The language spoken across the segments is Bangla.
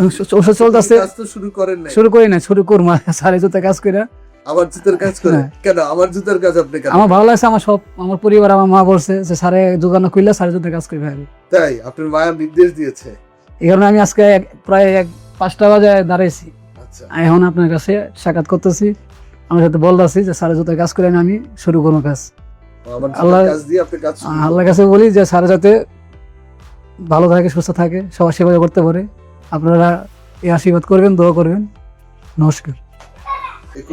ওষুধ চলতেছে, কাজ তো শুরু করেন নাই? শুরু করি না, শুরু করবো সাড়ে জুতে কাজ করে। আমার জুতার কাজ করে? হ্যাঁ। কেন আমার জুতার কাজ আপনি কেন? আমার ভালো লাগছে, আমার পরিবার, আমার মা বলছে যে সারে দোকান খুললে সাড়ে জুতে কাজ করবে। তাই আপনার মায়ের নির্দেশ দিয়েছে? এই কারণে আমি আজকে প্রায় 5টা বাজে দাঁড়াইছি, আচ্ছা, এখন আপনার কাছে সাক্ষাৎ করতেছি। আমার সাথে বলতেছি যে সাড়ে জুতে কাজ করে আমি শুরু করবো কাজ। আমার আল্লাহ কাজ দিয়ে আপনি কাজ শুরু আল্লাহর কাছে বলি যে সারা যাতে ভালো থাকে, সুস্থ থাকে, সবার সেবা করতে পারে। আপনারা এই আশীর্বাদ করবেন, দোয়া করবেন। নমস্কার।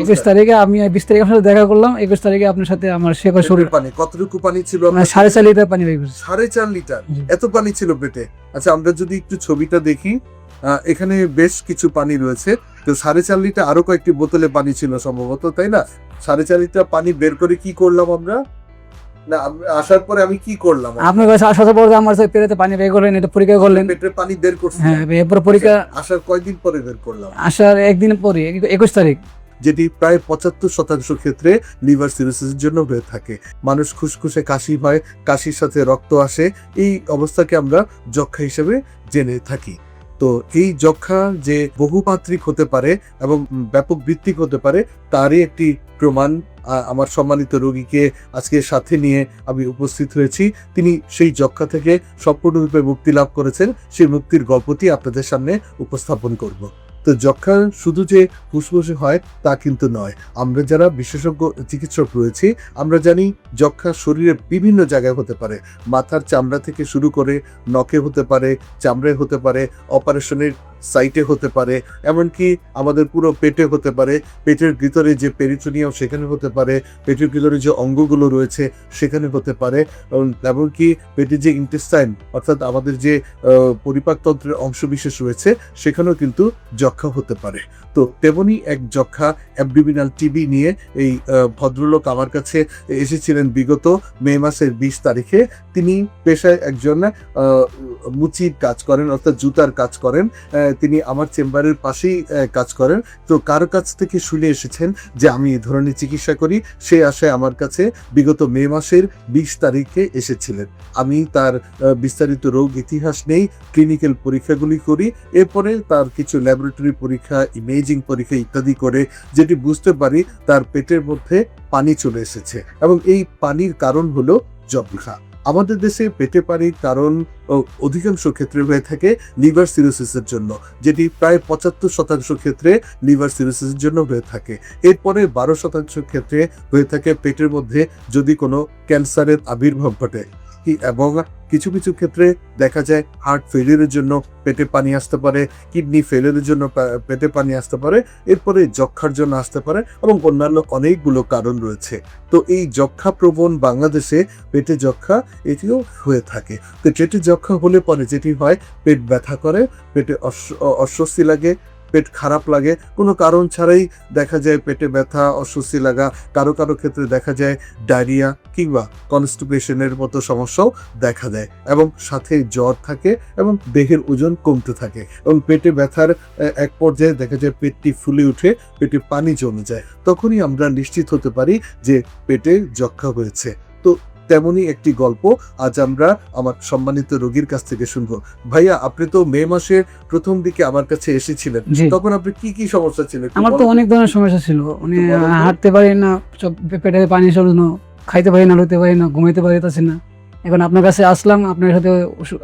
21 তারিখে আমি 20 তারিখে আপনার সাথে দেখা করলাম, 21 তারিখে আপনার সাথে আমার সেবা শুরু। পানি কতটুকু পানি ছিল? 4.5 লিটার পানি বের করছি। 4.5 লিটার? জি। এত পানি ছিল পেটে? আচ্ছা, আমরা যদি একটু ছবিটা দেখি, এখানে বেশ কিছু পানি রয়েছে। তো 4.5 লিটার, আরো কয়েকটি বোতলে পানি ছিল সম্ভবত, তাই না? 4.5 লিটার পানি বের করে কি করলাম আমরা? না, আসার পরে আমি কি করলাম? আপনার কাছে আসার পর আমার পেটেতে পানি বের করলেন, এটা পরীক্ষা করলেন। পেটের পানি বের করছি? হ্যাঁ, এরপর পরীক্ষা। আসার কয়দিন পরে বের করলাম? আসার একদিন পরে, 21 তারিখ। যেটি প্রায় 75% ক্ষেত্রে লিভার সিরোসিসের জন্য হয়ে থাকে। মানুষ খুসখুসে কাশি হয়, কাশির সাথে রক্ত আসে, এই অবস্থাকে আমরা যক্ষা হিসেবে জেনে থাকি। তো এই যক্ষা যে বহুমাত্রিক হতে পারে এবং ব্যাপক ভিত্তিক হতে পারে, তারই একটি প্রমাণ আমার সম্মানিত রোগীকে আজকে সাথে নিয়ে আমি উপস্থিত হয়েছি। তিনি সেই যক্ষা থেকে সম্পূর্ণরূপে মুক্তি লাভ করেছেন, সেই মুক্তির গল্পটি আপনাদের সামনে উপস্থাপন করব। তো যক্ষা শুধু যে ফুসফুসে হয় তা কিন্তু নয়। আমরা যারা বিশেষজ্ঞ চিকিৎসক রয়েছি, আমরা জানি যক্ষা শরীরের বিভিন্ন জায়গায় হতে পারে। মাথার চামড়া থেকে শুরু করে নখে হতে পারে, চামড়ায় হতে পারে, অপারেশনের সাইটে হতে পারে, এমনকি আমাদের পুরো পেটে হতে পারে। পেটের ভিতরে যে পেরিটোনিয়াম সেখানে হতে পারে, পেটের ভিতরে যে অঙ্গগুলো রয়েছে সেখানে হতে পারে, এমনকি পেটের যে ইন্টেস্টাইন অর্থাৎ আমাদের যে পরিপাকতন্ত্রের অংশবিশেষ রয়েছে সেখানেও কিন্তু যক্ষা হতে পারে। তো তেমনি এক যক্ষা অ্যাবডোমিনাল টিবি নিয়ে এই ভদ্রলোক আমার কাছে এসেছিলেন বিগত মে মাসের 20 তারিখে। তিনি পেশায় একজন মুচির কাজ করেন, অর্থাৎ জুতার কাজ করেন। তিনি আমার চেম্বারের পাশেই কাজ করেন। তো কারো কাছ থেকে শুনে এসেছেন যে আমি এই ধরনের চিকিৎসা করি, সেই আশায় আমার কাছে বিগত মে মাসের 20 তারিখে এসেছিলেন। আমি তার বিস্তারিত রোগ ইতিহাস নেই, ক্লিনিক্যাল পরীক্ষাগুলি করি, এরপরে তার কিছু ল্যাবরেটরি পরীক্ষা, ইমেজিং পরীক্ষা ইত্যাদি করে যেটি বুঝতে পারি তার পেটের মধ্যে পানি চলে এসেছে এবং এই পানির কারণ হলো যক্ষা। আমাদের দেশে পেটে পানির কারণ অধিকাংশ ক্ষেত্রে হয়ে থাকে লিভার সিরোসিসের জন্য, যেটি প্রায় 75% ক্ষেত্রে লিভার সিরোসিসের জন্য হয়ে থাকে। এরপরে 12% ক্ষেত্রে হয়ে থাকে পেটের মধ্যে যদি কোনো ক্যান্সারের আবির্ভাব ঘটে, এবং কিছু কিছু ক্ষেত্রে দেখা যায় হার্ট ফেলিয়ারের জন্য পেটে পানি আসতে পারে, কিডনি ফেলিয়ারের জন্য পেটে পানি আসতে পারে, এরপরে যক্ষার জন্য আসতে পারে এবং অন্যান্য অনেকগুলো কারণ রয়েছে। তো এই যক্ষা প্রবণ বাংলাদেশে পেটে যক্ষা এটিও হয়ে থাকে। তো পেটে যক্ষা হলে পরে যেটি হয়, পেট ব্যথা করে, পেটে অস্বস্তি লাগে, পেট খারাপ লাগে, কোনো কারণ ছাড়াই দেখা যায় পেটে ব্যথা, অস্বস্তি লাগা, কারো কারো ক্ষেত্রে দেখা যায় ডায়রিয়া কিংবা কনস্টিপেশনের মতো সমস্যাও দেখা দেয়, এবং সাথে জ্বর থাকে এবং দেহের ওজন কমতে থাকে, এবং পেটে ব্যথার এক পর্যায়ে দেখা যায় পেটটি ফুলে উঠে পেটে পানি জমে যায়। তখনই আমরা নিশ্চিত হতে পারি যে পেটে যক্ষা হয়েছে। তো তেমনই একটি গল্প আজ আমরা আমার সম্মানিত রোগীর কাছ থেকে শুনবো। ভাইয়া, আপনি তো মে মাসের প্রথম দিকে আমার কাছে এসেছিলেন, তখন আপনি কি কি সমস্যা ছিল? আমার তো অনেক ধরনের সমস্যা ছিল, উনি হাঁটতে পারি না, পেটে পানি জমে, খাইতে পারি না, লইতে পারি না, ঘুমাইতে পারিতেছি না। এখন আপনার কাছে আসলাম, আপনার সাথে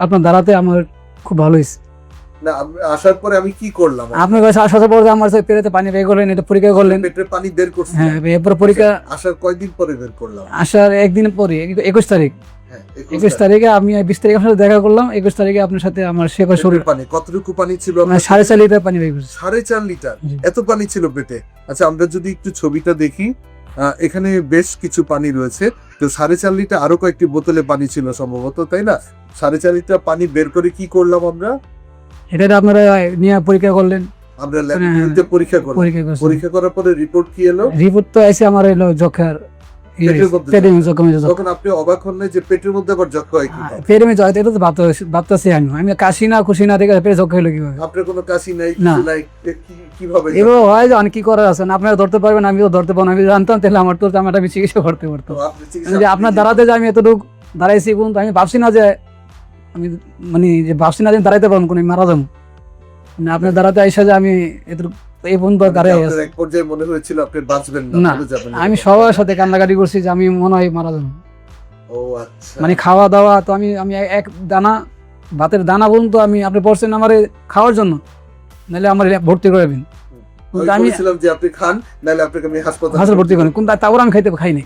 আপনার দাঁড়াতে আমার খুব ভালো হয়েছে। না, আসার পরে আমি কি করলাম? আপনার কাছে আসার পর আমার পেটেতে পানি বের করলেন, এটা পরীক্ষা করলেন। পেটের পানি বের করছি? হ্যাঁ, এরপর পরীক্ষা। আসার কয়দিন পরে বের করলাম? আসার একদিন পরে, 21 তারিখ। 21 তারিখে আমি 20 তারিখে আপনার সাথে দেখা করলাম, 21 তারিখে আপনার সাথে আমার সেবা শুরু। পানি কতটুকু পানি ছিল? 4.5 লিটার পানি বের করছি। 4.5 লিটার? এত পানি ছিল পেটে? আচ্ছা, আমরা যদি একটু ছবিটা দেখি, এখানে বেশ কিছু পানি রয়েছে। তো 4.5 লিটার, আরো কয়েকটি বোতলে পানি ছিল সম্ভবত, তাই না? 4.5 লিটার পানি বের করে কি করলাম আমরা? এটা আপনারা নিয়ে পরীক্ষা করলেন? আমরা ল্যাবরেটরিতে পরীক্ষা করলাম। পরীক্ষা করার পরে রিপোর্ট কি এলো? রিপোর্ট তো এসে আমার এলো যক্ষার। তখন আপনি অবাক হন না যে পেটের মধ্যে আবার যক্ষা হয়? কি পেটে যক্ষা, এটা তো ভাবতেছি আমি কাশি না খুশি না দেখে পেটে যক্ষা হলো কিভাবে? আপনার কোনো কাশি নাই, কিছু নাই, কিভাবে এভাবে হয়? যে অনেক কি করার আছে না, আপনারা ধরতে পারবেন, আমি তো ধরতে পারবো না। আমি জানতাম তাহলে আমার তো আমি চিকিৎসা করতে পারতাম। আপনার দাঁড়াতে যে আমি এতটুকু দাঁড়াইছি, কিন্তু আমি ভাবছি না যে আমি যে ভাবছি না যে দাঁড়াইতে পারবো, কোনো মারা যাবো। না আপনার দ্বারাতে আইসা যে আমি এই পর্যন্ত দাঁড়িয়ে আপনার আছি। এক পর্যায়ে মনে হয়েছিল আপনি বাঁচবেন না, না, মরে যাবেন। আমি সবার সাথে কান্নাকাটি করছি যে আমি মনে হয় মারা যাবো। ও আচ্ছা। মানে খাওয়া দাওয়া তো আমি আমি এক দানা ভাতের দানা পর্যন্ত আমি আপনি পড়ছেন আমার খাওয়ার জন্য, নাহলে আমার ভর্তি করে দিন। আমি বলেছিলাম যে আপনি খান, নাহলে আপনাকে আমি হাসপাতাল ভর্তি করেন, কিন্তু তাও আমি খাইতে খাইনি।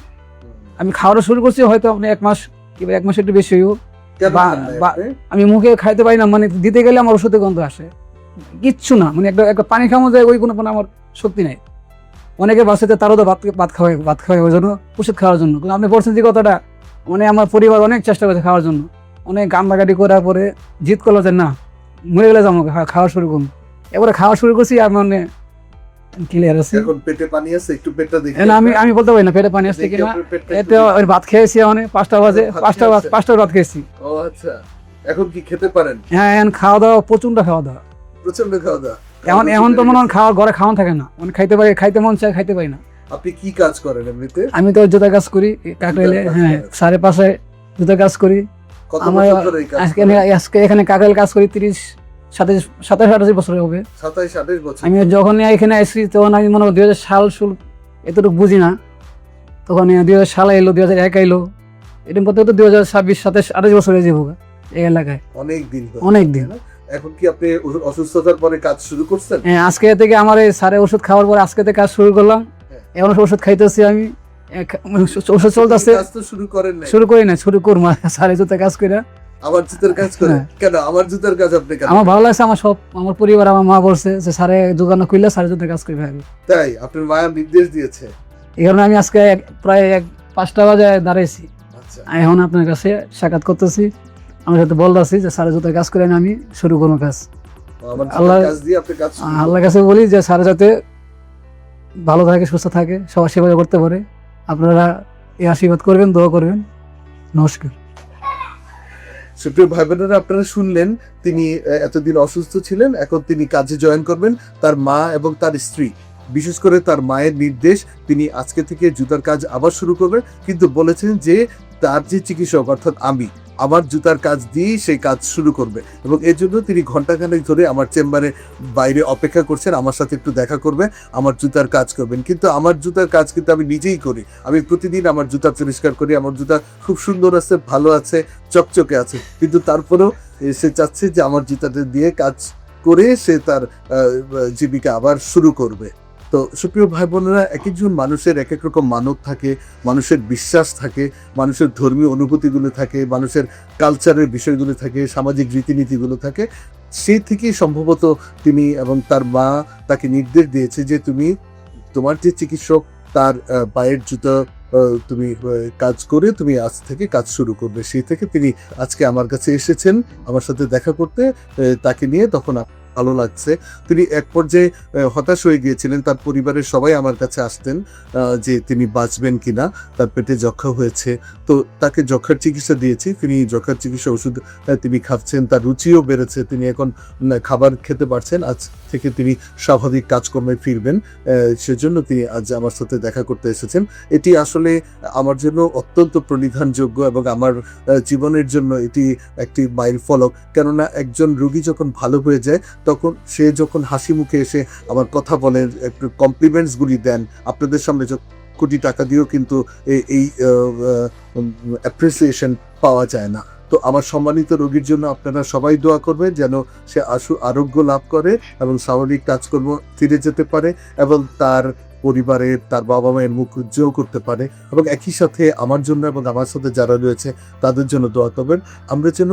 আমি খাওয়াটা শুরু করছি হয়তো আপনি 1 মাস কিংবা 1 মাস একটু বেশি হইব। কেন বা- খান নাই বা- আপনি? আমি মুখে খাইতে পারি না, মানে দিতে গেলে আমার ওষুধে গন্ধ আসে, কিচ্ছু না, মানে একটা পানি খাওয়া যায় ওই কোনো আমার শক্তি নাই। অনেকে বাসাতে তারও তো ভাত খাওয়াই ওই জন্য, ওষুধ খাওয়ার জন্য। কিন্তু আপনি বলছেন যে কথাটা, মানে আমার পরিবার অনেক চেষ্টা করছে খাওয়ার জন্য, অনেক কান্নাকাটি করার পরে জিদ করলো যে না মরে গেলে যাবো, খাওয়া শুরু করুন। এবারে খাওয়া শুরু করছি আর মানে ক্লিয়ার আছে। এখন পেটে পানি আছে, একটু পেটটা দেখি। না, আমি বলতে পারি না পেটে পানি আসছে দেখি কিনা। আপনার পেটটা একটু এতে ওই ভাত খেয়েছি মানে 5টা বাজে, ভাত 5টা খেয়েছে? ভাত খেয়েছি। ও আচ্ছা, এখন কি খেতে পারেন? হ্যাঁ, এখন খাওয়া দাওয়া প্রচন্ড খাওয়া দাওয়া। প্রচন্ড খাওয়া দাওয়া। এখন তো মনে হয় খাওয়া ঘরে খাওয়ান থাকে না, মানে খাইতে মন চায়, খাইতে পারি না। আপনি কি কাজ করেন এমনিতে? আমি তো জুতা কাজ করি কাকরাইলে, জুতার কাজ হ্যাঁ করেন? 5:30 জুতা কাজ করি। কত আমার বছর ধরে এই কাজ আজকে করেন? আজকে এখানে কাকরাইল কাজ করি 27-28 বছর হবে। 27-28 বছর। আমি যখন এখানে আসছি তখন আমি মনে হয় 2000 সাল এতটুকু বুঝি না, তখন 2000 সাল এলো, 2001 এলো, এরকম করতে করতে 2026, 27, 28 বছর হয়ে যাবো এই এলাকায়। অনেক দিন ধরে। অনেক দিন। এখন কি আপনি অসুস্থতার পরে কাজ শুরু করছেন? হ্যাঁ, আজকে থেকে আমার এই স্যারের ওষুধ খাওয়ার পর আজকে থেকে কাজ শুরু করলাম। এখন ওষুধ খাইতেছি আমি, ওষুধ চলতেছে। কাজ তো শুরু করেন নাই। শুরু করি না, শুরু করবো স্যারের জুতা কাজ করে। আমার জুতার কাজ করে? হ্যাঁ। কেন আমার জুতার কাজ আপনি কেন? আমার ভালো লাগছে, আমার পরিবার, আমার মা বলছে যে স্যারে দোকান খুললে স্যারের জুতা কাজ করবে। তাই আপনার মায়ের নির্দেশ দিয়েছে? এই কারণে আমি আজকে প্রায় 5টা বাজে দাঁড়াইছি, আচ্ছা। এখন আপনার কাছে সাক্ষাৎ করতেছি। আমার সাথে বলতেছি যে স্যারের জুতা কাজ করে আমি শুরু করবো কাজ। আমার আল্লাহ- জুতার কাজ দিয়ে আপনি কাজ শুরু আল্লাহর কাছে বলি যে স্যার যাতে ভালো থাকে, সুস্থ থাকে, সবার সেবা করতে পারে। আপনারা এই আশীর্বাদ করবেন, দোয়া করবেন। নমস্কার। সুপ্রিয় ভাই বোনেরা, আপনারা শুনলেন তিনি এতদিন অসুস্থ ছিলেন, এখন তিনি কাজে জয়েন করবেন। তার মা এবং তার স্ত্রী, বিশেষ করে তার মায়ের নির্দেশ, তিনি আজকে থেকে জুতার কাজ আবার শুরু করবেন, কিন্তু বলেছেন যে তার যে চিকিৎসক অর্থাৎ আমার জুতার কাজ দিয়েই সেই কাজ শুরু করবে, এবং এর জন্য তিনি ঘন্টাখানেক ধরে আমার চেম্বারে বাইরে অপেক্ষা করছেন, আমার সাথে একটু দেখা করবে, আমার জুতার কাজ করবেন। কিন্তু আমার জুতার কাজ কিন্তু আমি নিজেই করি, আমি প্রতিদিন আমার জুতা পরিষ্কার করি, আমার জুতা খুব সুন্দর আছে, ভালো আছে, চকচকে আছে, কিন্তু তারপরেও সে চাচ্ছে যে আমার জুতাটা দিয়ে কাজ করে সে তার জীবিকা আবার শুরু করবে। তো সুপ্রিয় ভাই বোনেরা, এক একজন মানুষের এক এক রকম মানত থাকে, মানুষের বিশ্বাস থাকে, মানুষের ধর্মীয় অনুভূতিগুলো থাকে, মানুষের কালচারের বিষয়গুলো থাকে, সামাজিক রীতিনীতিগুলো থাকে। সেই থেকেই সম্ভবত তিনি এবং তার মা তাকে নির্দেশ দিয়েছে যে তুমি তোমার যে চিকিৎসক তার পায়ের জুতা তুমি কাজ করে তুমি আজ থেকে কাজ শুরু করবে। সেই থেকে তিনি আজকে আমার কাছে এসেছেন আমার সাথে দেখা করতে, তাকে নিয়ে। তখন ভালো লাগছে। তিনি এক পর্যায়ে হতাশ হয়ে গিয়েছিলেন, তার পরিবারের সবাই আমার কাছে আসতেন যে তিনি বাঁচবেন কিনা, তার পেটে যক্ষা হয়েছে, তো তাকে যক্ষার চিকিৎসা দিয়েছি, তিনি যক্ষার চিকিৎসা ওষুধ তিনি খাচ্ছেন, তার রুচিও বেড়েছে, তিনি এখন খাবার খেতে পারছেন, আজ থেকে তিনি স্বাভাবিক কাজকর্মে ফিরবেন। সেজন্য তিনি আজ আমার সাথে দেখা করতে এসেছেন। এটি আসলে আমার জন্য অত্যন্ত প্রণিধানযোগ্য এবং আমার জীবনের জন্য এটি একটি মাইল ফলক। কেননা একজন রোগী যখন ভালো হয়ে যায় তখন সে যখন হাসি মুখে এসে আমার কথা বলেন, একটু কমপ্লিমেন্টসগুলি দেন, আপনাদের সামনে কোটি টাকা দিয়েও কিন্তু এই অ্যাপ্রিসিয়েশন পাওয়া যায় না। তো আমার সম্মানিত রোগীর জন্য আপনারা সবাই দোয়া করবেন যেন সে আরোগ্য লাভ করে এবং স্বাভাবিক কাজকর্ম ফিরে যেতে পারে এবং তার পরিবারের, তার বাবা মায়ের মুখ উজ্জ্বল করতে পারে, এবং একই সাথে আমার জন্য এবং আমার সাথে যারা রয়েছে তাদের জন্য দোয়া করবেন। আমরা যেন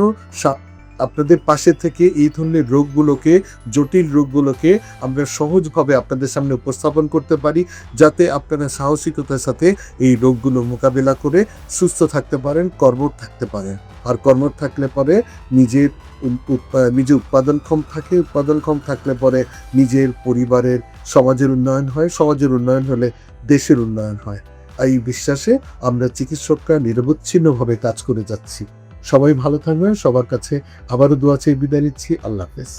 আপনাদের পাশে থেকে এই ধরনের রোগগুলোকে, জটিল রোগগুলোকে আমরা সহজভাবে আপনাদের সামনে উপস্থাপন করতে পারি, যাতে আপনারা সাহসিকতার সাথে এই রোগগুলো মোকাবিলা করে সুস্থ থাকতে পারেন, কর্মঠ থাকতে পারেন। আর কর্মঠ থাকলে পরে নিজে উৎপাদনক্ষম থাকলে পরে নিজের পরিবারের, সমাজের উন্নয়ন হয়, সমাজের উন্নয়ন হলে দেশের উন্নয়ন হয়। এই বিশ্বাসে আমরা চিকিৎসকরা নিরবচ্ছিন্নভাবে কাজ করে যাচ্ছি। সবাই ভালো থাকবেন। সবার কাছে আবারও দোয়া চেয়ে বিদায় নিচ্ছি। আল্লাহ হাফেজ।